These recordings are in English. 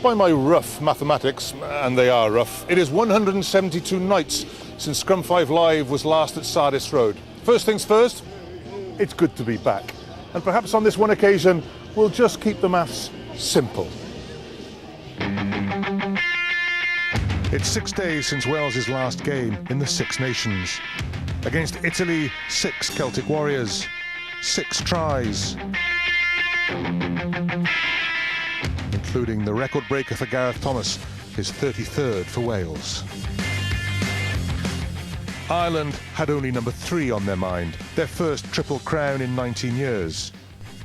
By my rough mathematics, and they are rough, it is 172 nights since Scrum 5 Live was last at Sardis Road. First things first, it's good to be back. And perhaps on this one occasion, we'll just keep the maths simple. It's 6 days since Wales' last game in the Six Nations. Against Italy, 6 Celtic Warriors, 6 tries. Including the record breaker for Gareth Thomas, his 33rd for Wales. Ireland had only number 3 on their mind, their first Triple Crown in 19 years.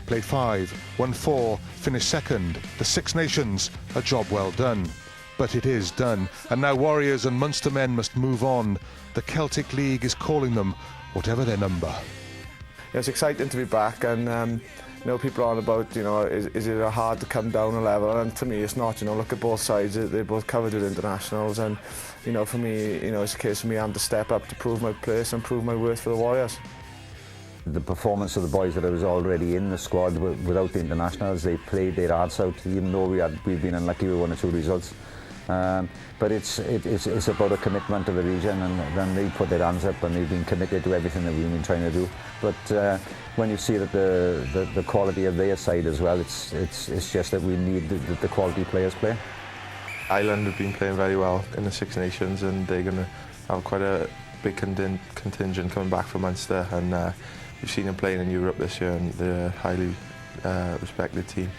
Played 5, won 4, finished second. The Six Nations, a job well done. But it is done, and now Warriors and Munster men must move on. The Celtic League is calling them, whatever their number. It's exciting to be back, and you know, people are on about, you know, is it hard to come down a level? And to me, it's not. You know, look at both sides; they're both covered with internationals, and you know, for me, you know, it's a case for me I'm to step up to prove my place and prove my worth for the Warriors. The performance of the boys that was already in the squad without the internationals, they played their hearts out, even though we've been unlucky with 1 or 2 results. But it's about a commitment to the region, and then they put their hands up and they've been committed to everything that we've been trying to do. But when you see that the quality of their side as well, it's just that we need the quality players play. Ireland have been playing very well in the Six Nations, and they're going to have quite a big contingent coming back from Munster, and you've seen them playing in Europe this year, and they're a highly respected team.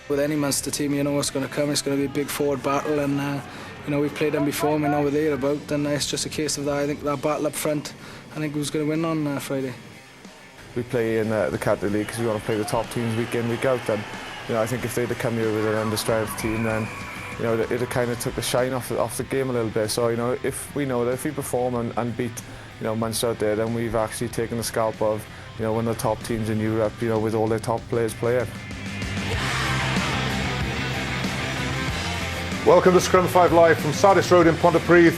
With any Munster team, you know what's going to come. It's going to be a big forward battle, and you know, we've played them before, and we know what they're about, and it's just a case of that. I think that battle up front, I think who's going to win on Friday. We play in the Caerphilly League because we want to play the top teams week in, week out, and you know, I think if they'd have come here with an understrength team, then you know, it kind of took the shine off the game a little bit. So you know, if we know that if we perform and beat, you know, Munster out there, then we've actually taken the scalp of, you know, one of the top teams in Europe, you know, with all their top players playing. Welcome to Scrum 5 Live from Sardis Road in Pontypridd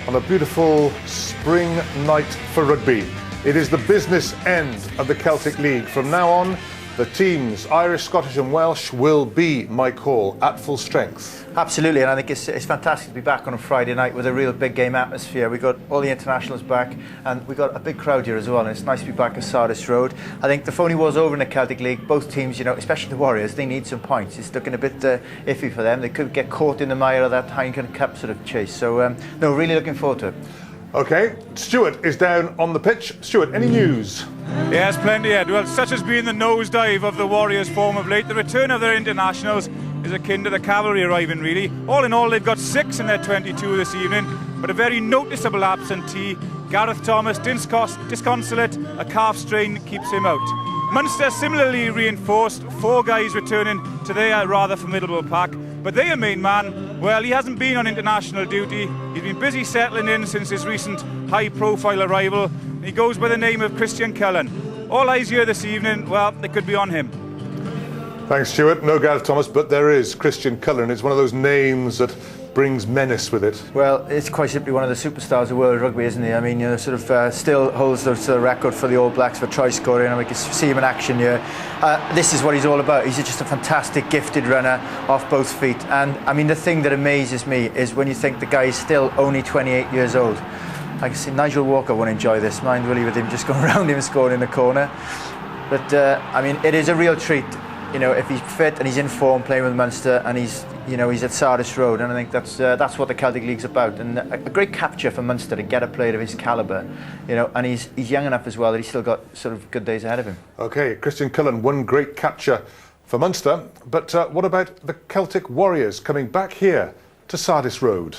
on a beautiful spring night for rugby. It is the business end of the Celtic League. From now on, the teams, Irish, Scottish and Welsh, will be my call at full strength. Absolutely, and I think it's fantastic to be back on a Friday night with a real big game atmosphere. We've got all the internationals back, and we've got a big crowd here as well, and it's nice to be back at Sardis Road. I think the phony war's over in the Celtic League. Both teams, you know, especially the Warriors, they need some points. It's looking a bit iffy for them. They could get caught in the mire of that Heineken Cup sort of chase. So, no, really looking forward to it. OK, Stuart is down on the pitch. Stuart, any news? Yes, plenty, Ed. Well, such has been the nosedive of the Warriors' form of late. The return of their internationals is akin to the cavalry arriving, really. All in all, they've got 6 in their 22 this evening, but a very noticeable absentee. Gareth Thomas, disconsolate, a calf strain keeps him out. Munster similarly reinforced, 4 guys returning to their rather formidable pack, but their main man, well, he hasn't been on international duty. He's been busy settling in since his recent high-profile arrival, and he goes by the name of Christian Cullen. All eyes here this evening, well, they could be on him. Thanks, Stuart. No Gareth Thomas, but there is Christian Cullen. It's one of those names that brings menace with it. Well, it's quite simply one of the superstars of world rugby, isn't he? I mean, you know, sort of still holds the record for the All Blacks for try scoring, and we can see him in action here. This is what he's all about. He's just a fantastic, gifted runner off both feet. And I mean, the thing that amazes me is when you think the guy is still only 28 years old. I can see Nigel Walker won't enjoy this, mind will he, with him just going around him and scoring in the corner. But I mean, it is a real treat. You know, if he's fit and he's in form playing with Munster, and he's at Sardis Road, and I think that's what the Celtic League's about, and a great capture for Munster to get a player of his calibre, you know, and he's young enough as well that he's still got sort of good days ahead of him. OK, Christian Cullen, one great capture for Munster, but what about the Celtic Warriors coming back here to Sardis Road?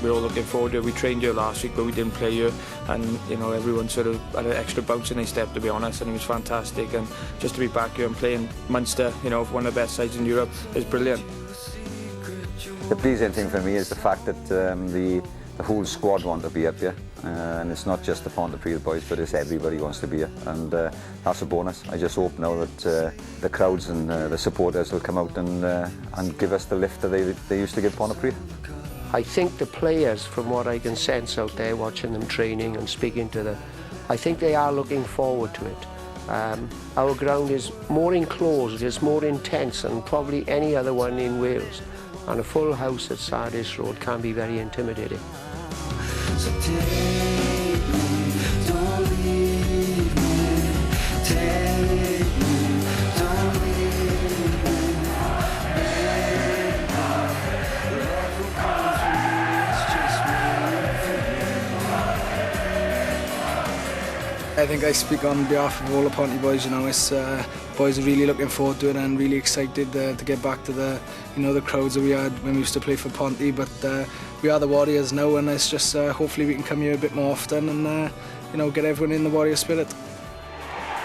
We're all looking forward to it. We trained here last week, but we didn't play here, and you know, everyone sort of had an extra bounce in their step, to be honest, and it was fantastic. And just to be back here and playing Munster, you know, one of the best sides in Europe, is brilliant. The pleasing thing for me is the fact that the whole squad want to be up here, and it's not just the Pontypridd boys, but it's everybody wants to be here, and that's a bonus. I just hope now that the crowds and the supporters will come out and give us the lift that they used to give Pontypridd. I think the players, from what I can sense out there, watching them training and speaking to them, I think they are looking forward to it. Our ground is more enclosed, it's more intense than probably any other one in Wales. And a full house at Sardis Road can be very intimidating. So take me, don't leave me, take me, don't leave me. Love will come through, it's just I think I speak on behalf of all the Ponty boys. You know, it's boys are really looking forward to it and really excited to get back to the the crowds that we had when we used to play for Ponty. But we are the Warriors now, and it's just hopefully we can come here a bit more often and get everyone in the Warrior spirit.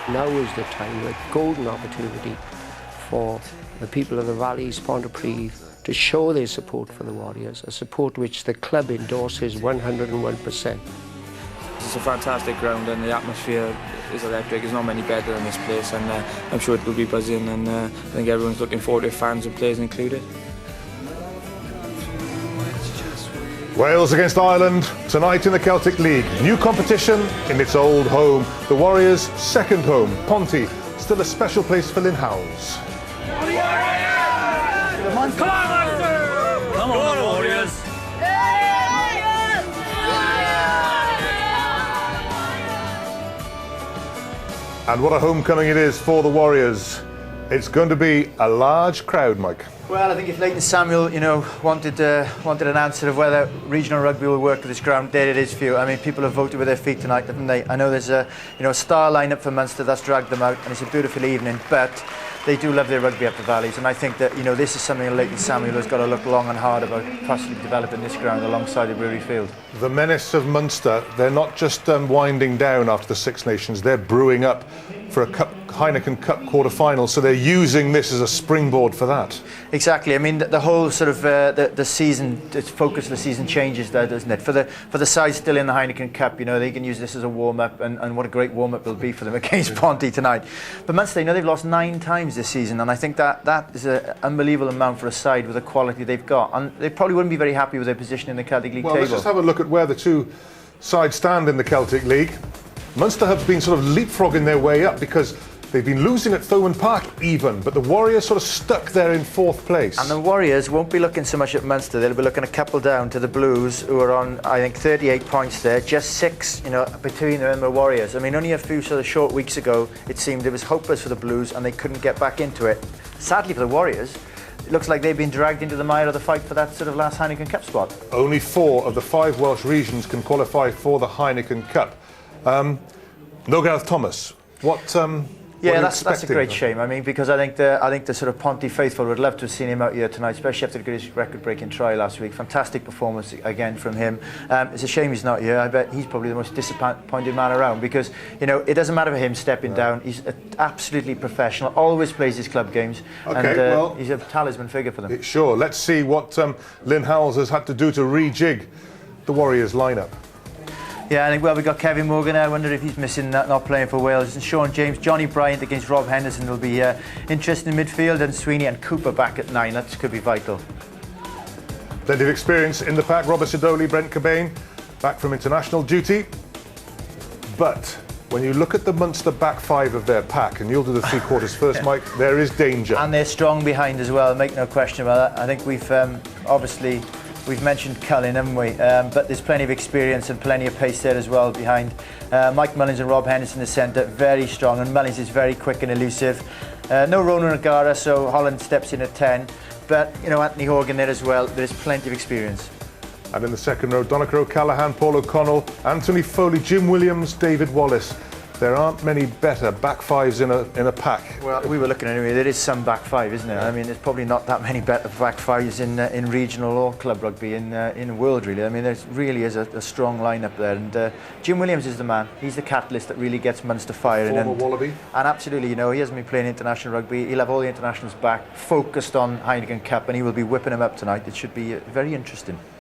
Now is the time, a golden opportunity for the people of the Valleys, Pontypridd, to show their support for the Warriors, a support which the club endorses 101%. It's a fantastic ground and the atmosphere is electric. There's not many better than this place, and I'm sure it will be buzzing, and I think everyone's looking forward to it, fans and players included. Wales against Ireland tonight in the Celtic League. New competition in its old home. The Warriors' second home, Ponty, still a special place for Lynn Howells. Come on, Munster! Come on, Warriors! And what a homecoming it is for the Warriors. It's going to be a large crowd, Mike. Well, I think if Leighton Samuel, wanted an answer of whether regional rugby will work at this ground, there it is for you. I mean, people have voted with their feet tonight, haven't they? I know there's a star lineup for Munster that's dragged them out, and it's a beautiful evening, but they do love their rugby up the valleys, and I think that this is something that Leighton Samuel has got to look long and hard about possibly developing this ground alongside the Brewery Field. The menace of Munster, they're not just winding down after the Six Nations, they're brewing up for a Heineken Cup quarter-final, so they're using this as a springboard for that. Exactly. I mean, the whole sort of the season, the focus of the season changes there, doesn't it? For the side still in the Heineken Cup, they can use this as a warm-up, and what a great warm-up will be for them against Ponty tonight. But Munster, they've lost 9 times this season, and I think that is an unbelievable amount for a side with the quality they've got, and they probably wouldn't be very happy with their position in the Celtic League table. Let's just have a look at where the two sides stand in the Celtic League. Munster have been sort of leapfrogging their way up because they've been losing at Thomond Park even, but the Warriors sort of stuck there in 4th place. And the Warriors won't be looking so much at Munster, they'll be looking a couple down to the Blues, who are on, I think, 38 points there, just 6, between them and the Warriors. I mean, only a few sort of short weeks ago, it seemed it was hopeless for the Blues and they couldn't get back into it. Sadly for the Warriors, it looks like they've been dragged into the mire of the fight for that sort of last Heineken Cup spot. Only 4 of the 5 Welsh regions can qualify for the Heineken Cup. No Gareth Thomas. Yeah, that's a great shame. I mean, because I think the sort of Ponty faithful would love to have seen him out here tonight, especially after his record-breaking try last week. Fantastic performance again from him. It's a shame he's not here. I bet he's probably the most disappointed man around because it doesn't matter for him stepping down. He's absolutely professional. Always plays his club games, and he's a talisman figure for them. Sure. Let's see what Lynn Howells has had to do to rejig the Warriors lineup. Yeah, I think, we've got Kevin Morgan. I wonder if he's missing that, not playing for Wales. And Sean James, Johnny Bryant against Rob Henderson will be interesting in midfield, and Sweeney and Cooper back at 9. That could be vital. Plenty of experience in the pack. Robert Sidoli, Brent Cobain, back from international duty. But when you look at the Munster back 5 of their pack, and you'll do the 3 quarters first, Mike, there is danger. And they're strong behind as well, make no question about that. I think we've obviously... We've mentioned Cullen, haven't we? But there's plenty of experience and plenty of pace there as well behind. Mike Mullins and Rob Henderson in the centre, very strong, and Mullins is very quick and elusive. No Ronan O'Gara, so Holland steps in at 10. But, Anthony Horgan there as well. There's plenty of experience. And in the second row, Donnacha O'Callaghan, Paul O'Connell, Anthony Foley, Jim Williams, David Wallace. There aren't many better back 5s in a pack. Well, we were looking anyway. There is some back 5, isn't there? I mean, there's probably not that many better back 5s in regional or club rugby in the world, really. I mean, there really is a strong lineup there. And Jim Williams is the man. He's the catalyst that really gets Munster firing. Former Wallaby. And absolutely, he hasn't been playing international rugby. He'll have all the internationals back, focused on Heineken Cup, and he will be whipping them up tonight. It should be very interesting.